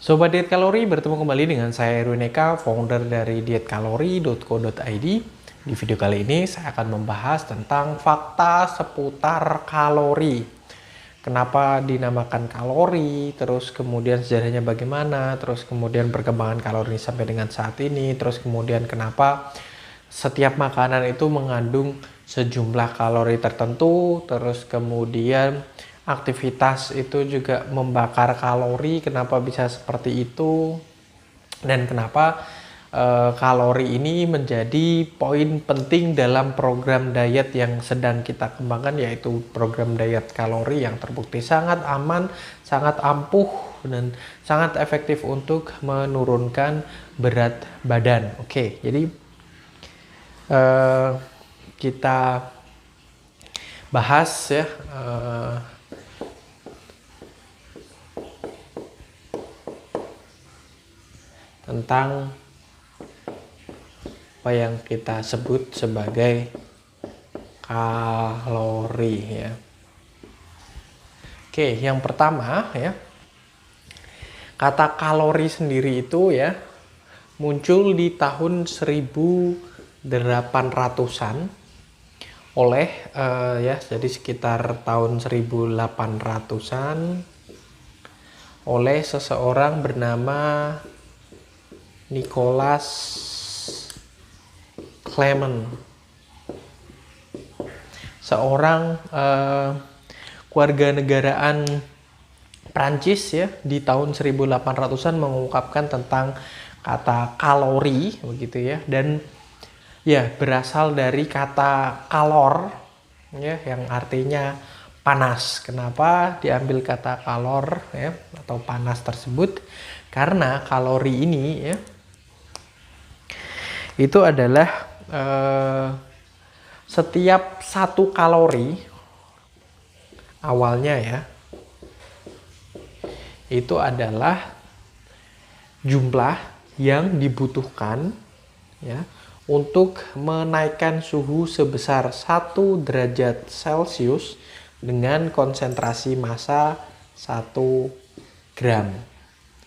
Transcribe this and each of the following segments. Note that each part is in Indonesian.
Sobat Diet Kalori, bertemu kembali dengan saya Erwin Eka, founder dari dietkalori.co.id. Di video kali ini saya akan membahas tentang fakta seputar kalori. Kenapa dinamakan kalori, terus kemudian sejarahnya bagaimana, terus kemudian perkembangan kalori sampai dengan saat ini, terus kemudian kenapa setiap makanan itu mengandung sejumlah kalori tertentu, terus kemudian aktivitas itu juga membakar kalori, kenapa bisa seperti itu, dan kenapa kalori ini menjadi poin penting dalam program diet yang sedang kita kembangkan, yaitu program diet kalori yang terbukti sangat aman, sangat ampuh, dan sangat efektif untuk menurunkan berat badan. Oke, jadi kita bahas ya tentang apa yang kita sebut sebagai kalori ya. Oke, yang pertama ya, kata kalori sendiri itu ya muncul di tahun 1800-an oleh ya, jadi sekitar tahun 1800-an oleh seseorang bernama Nicolas Clement, seorang kewarganegaraan Prancis ya, di tahun 1800-an mengungkapkan tentang kata kalori begitu ya, dan ya berasal dari kata kalor ya, yang artinya panas. Kenapa diambil kata kalor ya atau panas tersebut? Karena kalori ini ya itu adalah setiap satu kalori awalnya ya itu adalah jumlah yang dibutuhkan ya untuk menaikkan suhu sebesar 1 derajat Celcius dengan konsentrasi massa 1 gram.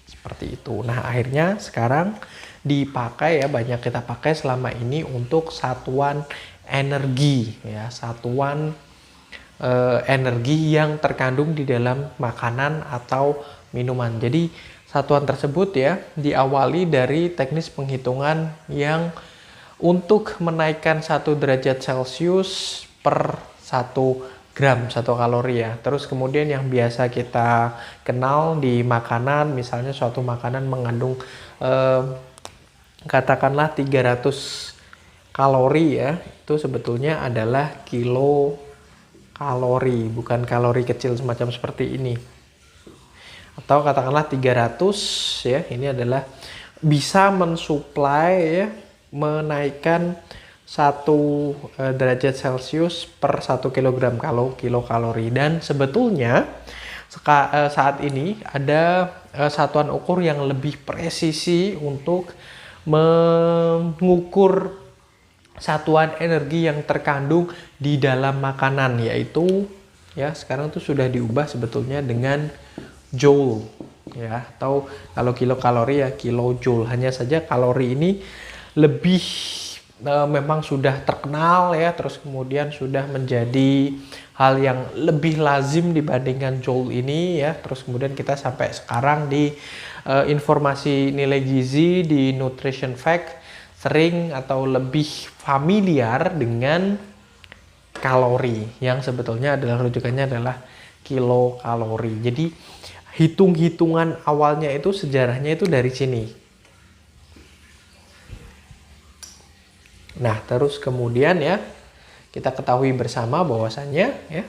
Seperti itu. Nah, akhirnya sekarang dipakai ya, banyak kita pakai selama ini untuk satuan energi ya, satuan energi yang terkandung di dalam makanan atau minuman. Jadi satuan tersebut ya diawali dari teknis penghitungan yang untuk menaikkan 1 derajat Celcius per 1 gram 1 kalori ya. Terus kemudian yang biasa kita kenal di makanan, misalnya suatu makanan mengandung katakanlah 300 kalori ya, itu sebetulnya adalah kilokalori, bukan kalori kecil semacam seperti ini. Atau katakanlah 300 ya, ini adalah bisa mensuplai ya, menaikkan 1 derajat Celcius per 1 kilogram kilokalori. Dan sebetulnya saat ini ada satuan ukur yang lebih presisi untuk mengukur satuan energi yang terkandung di dalam makanan, yaitu ya sekarang itu sudah diubah sebetulnya dengan joule ya, atau kalau kilokalori ya kilojoule. Hanya saja kalori ini lebih memang sudah terkenal ya, terus kemudian sudah menjadi hal yang lebih lazim dibandingkan joule ini ya. Terus kemudian kita sampai sekarang di informasi nilai gizi di nutrition fact sering atau lebih familiar dengan kalori, yang sebetulnya adalah rujukannya adalah kilokalori. Jadi hitung-hitungan awalnya itu, sejarahnya itu dari sini. Nah, terus kemudian ya kita ketahui bersama bahwasannya ya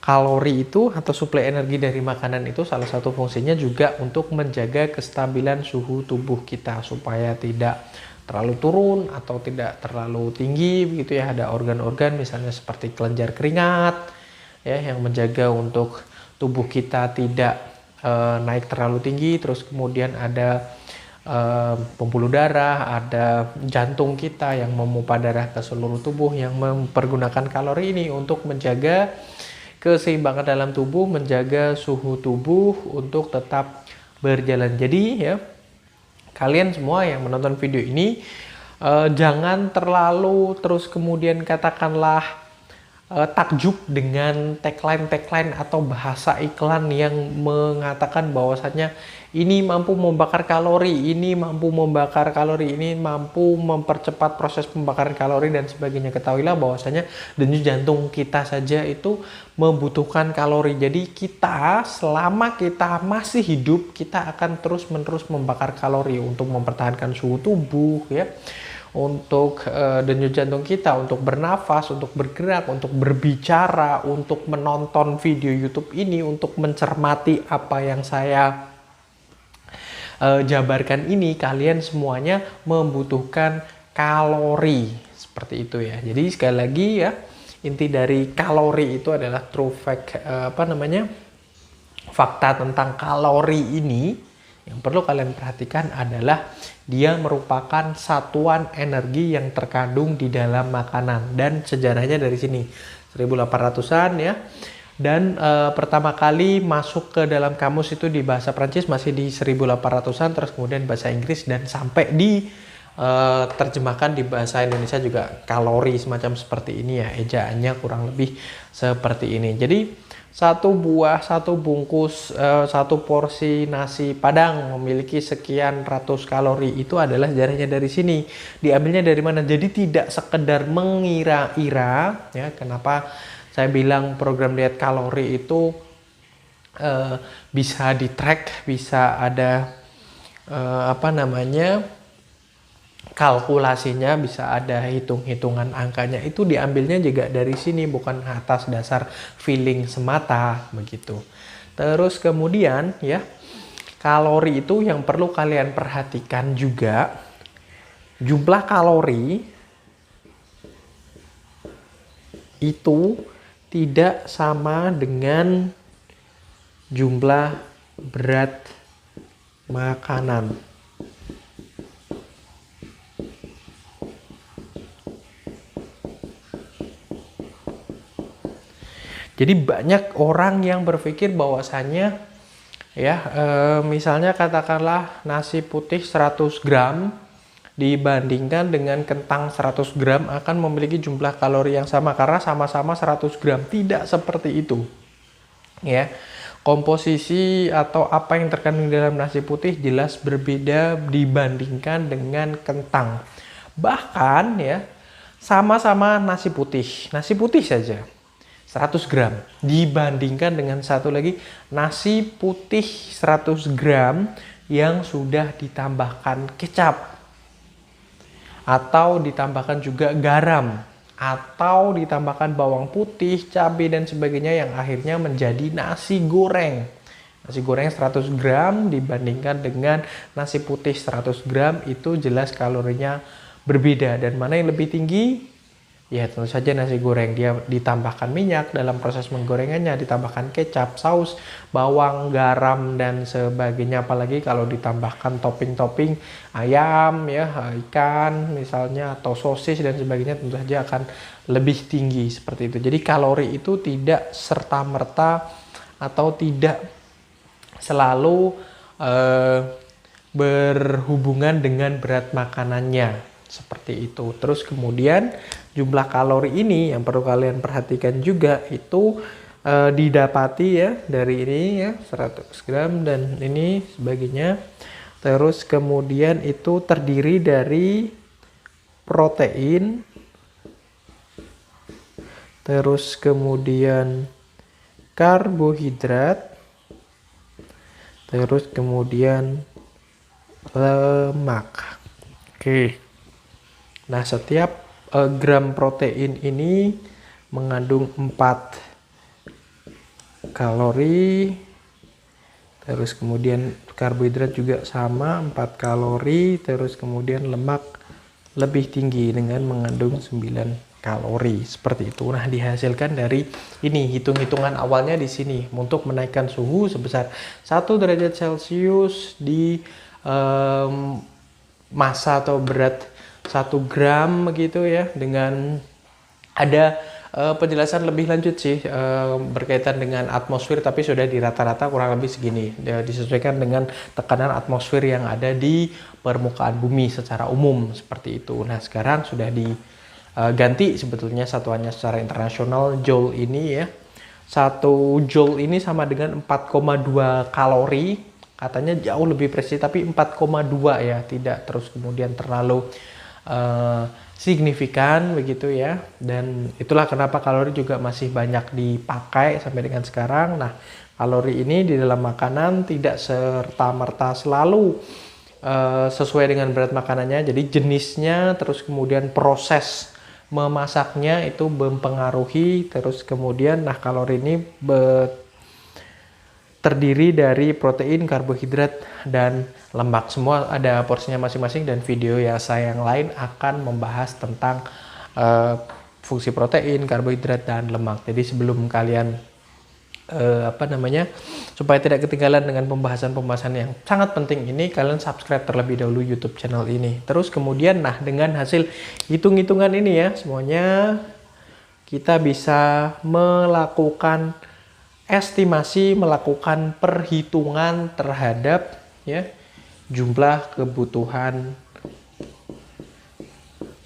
kalori itu atau suplai energi dari makanan itu salah satu fungsinya juga untuk menjaga kestabilan suhu tubuh kita supaya tidak terlalu turun atau tidak terlalu tinggi begitu ya. Ada organ-organ misalnya seperti kelenjar keringat ya yang menjaga untuk tubuh kita tidak naik terlalu tinggi. Terus kemudian ada pembuluh darah, ada jantung kita yang memompa darah ke seluruh tubuh yang mempergunakan kalori ini untuk menjaga keseimbangan dalam tubuh, menjaga suhu tubuh untuk tetap berjalan. Jadi ya, kalian semua yang menonton video ini jangan terlalu terus kemudian katakanlah takjub dengan tagline atau bahasa iklan yang mengatakan bahwasannya ini mampu membakar kalori, ini mampu membakar kalori, ini mampu mempercepat proses pembakaran kalori dan sebagainya. Ketahuilah bahwasanya denyut jantung kita saja itu membutuhkan kalori. Jadi kita selama kita masih hidup, kita akan terus-menerus membakar kalori untuk mempertahankan suhu tubuh ya. Untuk denyut jantung kita, untuk bernafas, untuk bergerak, untuk berbicara, untuk menonton video YouTube ini, untuk mencermati apa yang saya jabarkan ini, kalian semuanya membutuhkan kalori seperti itu ya. Jadi sekali lagi ya, inti dari kalori itu adalah true fact, fakta tentang kalori ini yang perlu kalian perhatikan adalah dia merupakan satuan energi yang terkandung di dalam makanan, dan sejarahnya dari sini 1800-an ya. Dan pertama kali masuk ke dalam kamus itu di bahasa Prancis masih di 1800-an, terus kemudian bahasa Inggris, dan sampai di terjemahkan di bahasa Indonesia juga kalori semacam seperti ini ya, ejaannya kurang lebih seperti ini. Jadi satu bungkus, satu porsi nasi Padang memiliki sekian ratus kalori, itu adalah sejarahnya dari sini. Diambilnya dari mana? Jadi tidak sekedar mengira-ira ya. Kenapa saya bilang program diet kalori itu bisa di-track, bisa ada kalkulasinya, bisa ada hitung-hitungan angkanya. Itu diambilnya juga dari sini, bukan atas dasar feeling semata begitu. Terus kemudian ya, kalori itu yang perlu kalian perhatikan juga, jumlah kalori itu tidak sama dengan jumlah berat makanan. Jadi banyak orang yang berpikir bahwasannya ya, misalnya katakanlah nasi putih 100 gram dibandingkan dengan kentang 100 gram akan memiliki jumlah kalori yang sama karena sama-sama 100 gram. Tidak seperti itu. Ya. Komposisi atau apa yang terkandung dalam nasi putih jelas berbeda dibandingkan dengan kentang. Bahkan ya, sama-sama nasi putih saja 100 gram dibandingkan dengan satu lagi nasi putih 100 gram yang sudah ditambahkan kecap atau ditambahkan juga garam atau ditambahkan bawang putih, cabai dan sebagainya yang akhirnya menjadi nasi goreng. Nasi goreng 100 gram dibandingkan dengan nasi putih 100 gram itu jelas kalorinya berbeda. Dan mana yang lebih tinggi? Ya tentu saja nasi goreng. Dia ditambahkan minyak dalam proses menggorengannya, ditambahkan kecap, saus, bawang, garam dan sebagainya. Apalagi kalau ditambahkan topping-topping ayam ya, ikan misalnya, atau sosis dan sebagainya, tentu saja akan lebih tinggi seperti itu. Jadi kalori itu tidak serta-merta atau tidak selalu berhubungan dengan berat makanannya. Seperti itu. Terus kemudian jumlah kalori ini yang perlu kalian perhatikan juga itu didapati ya dari ini ya 100 gram dan ini sebagainya. Terus kemudian itu terdiri dari protein, terus kemudian karbohidrat, terus kemudian lemak. Oke. Nah, setiap gram protein ini mengandung 4 kalori. Terus kemudian karbohidrat juga sama 4 kalori. Terus kemudian lemak lebih tinggi dengan mengandung 9 kalori. Seperti itu. Nah, dihasilkan dari ini hitung-hitungan awalnya di sini untuk menaikkan suhu sebesar 1 derajat Celcius di massa atau berat 1 gram begitu ya, dengan ada penjelasan lebih lanjut sih berkaitan dengan atmosfer, tapi sudah di rata-rata kurang lebih segini. Disesuaikan dengan tekanan atmosfer yang ada di permukaan bumi secara umum seperti itu. Nah sekarang sudah diganti sebetulnya satuannya secara internasional, joule ini ya. 1 joule ini sama dengan 4,2 kalori. Katanya jauh lebih presisi, tapi 4,2 ya, tidak terus kemudian terlalu signifikan begitu ya. Dan itulah kenapa kalori juga masih banyak dipakai sampai dengan sekarang. Nah kalori ini di dalam makanan tidak serta-merta selalu sesuai dengan berat makanannya, jadi jenisnya terus kemudian proses memasaknya itu mempengaruhi. Terus kemudian nah kalori ini terdiri dari protein, karbohidrat, dan lemak. Semua ada porsinya masing-masing, dan video ya saya yang lain akan membahas tentang fungsi protein, karbohidrat, dan lemak. Jadi sebelum kalian supaya tidak ketinggalan dengan pembahasan-pembahasan yang sangat penting ini, kalian subscribe terlebih dahulu YouTube channel ini. Terus kemudian nah dengan hasil hitung-hitungan ini ya semuanya, kita bisa melakukan estimasi, melakukan perhitungan terhadap ya jumlah kebutuhan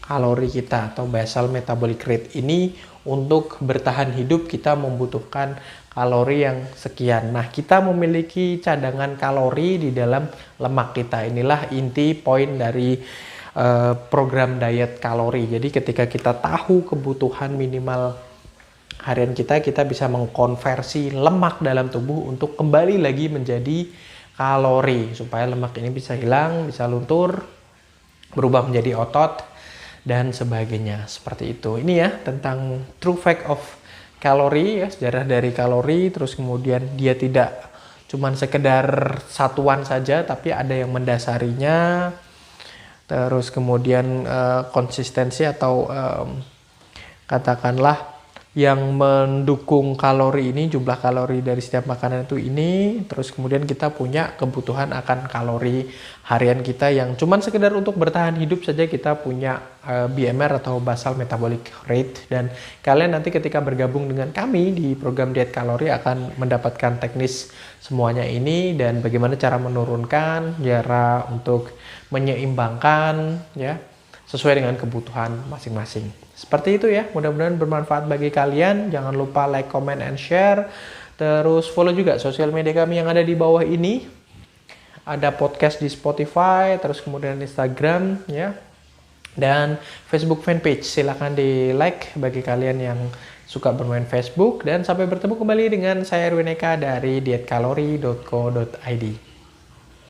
kalori kita atau basal metabolic rate ini. Untuk bertahan hidup kita membutuhkan kalori yang sekian. Nah kita memiliki cadangan kalori di dalam lemak kita. Inilah inti poin dari program diet kalori. Jadi ketika kita tahu kebutuhan minimal harian kita, kita bisa mengkonversi lemak dalam tubuh untuk kembali lagi menjadi kalori, supaya lemak ini bisa hilang, bisa luntur, berubah menjadi otot, dan sebagainya. Seperti itu. Ini ya tentang true fact of kalori ya, sejarah dari kalori. Terus kemudian dia tidak cuman sekedar satuan saja, tapi ada yang mendasarinya. Terus kemudian konsistensi atau katakanlah yang mendukung kalori ini, jumlah kalori dari setiap makanan itu ini. Terus kemudian kita punya kebutuhan akan kalori harian kita yang cuman sekedar untuk bertahan hidup saja. Kita punya BMR atau basal metabolic rate, dan kalian nanti ketika bergabung dengan kami di program diet kalori akan mendapatkan teknis semuanya ini, dan bagaimana cara menurunkan, cara untuk menyeimbangkan ya sesuai dengan kebutuhan masing-masing. Seperti itu ya, mudah-mudahan bermanfaat bagi kalian. Jangan lupa like, comment, and share. Terus follow juga sosial media kami yang ada di bawah ini. Ada podcast di Spotify, terus kemudian Instagram ya, dan Facebook fanpage. Silahkan di like bagi kalian yang suka bermain Facebook. Dan sampai bertemu kembali dengan saya Erwin Eka dari dietkalori.co.id.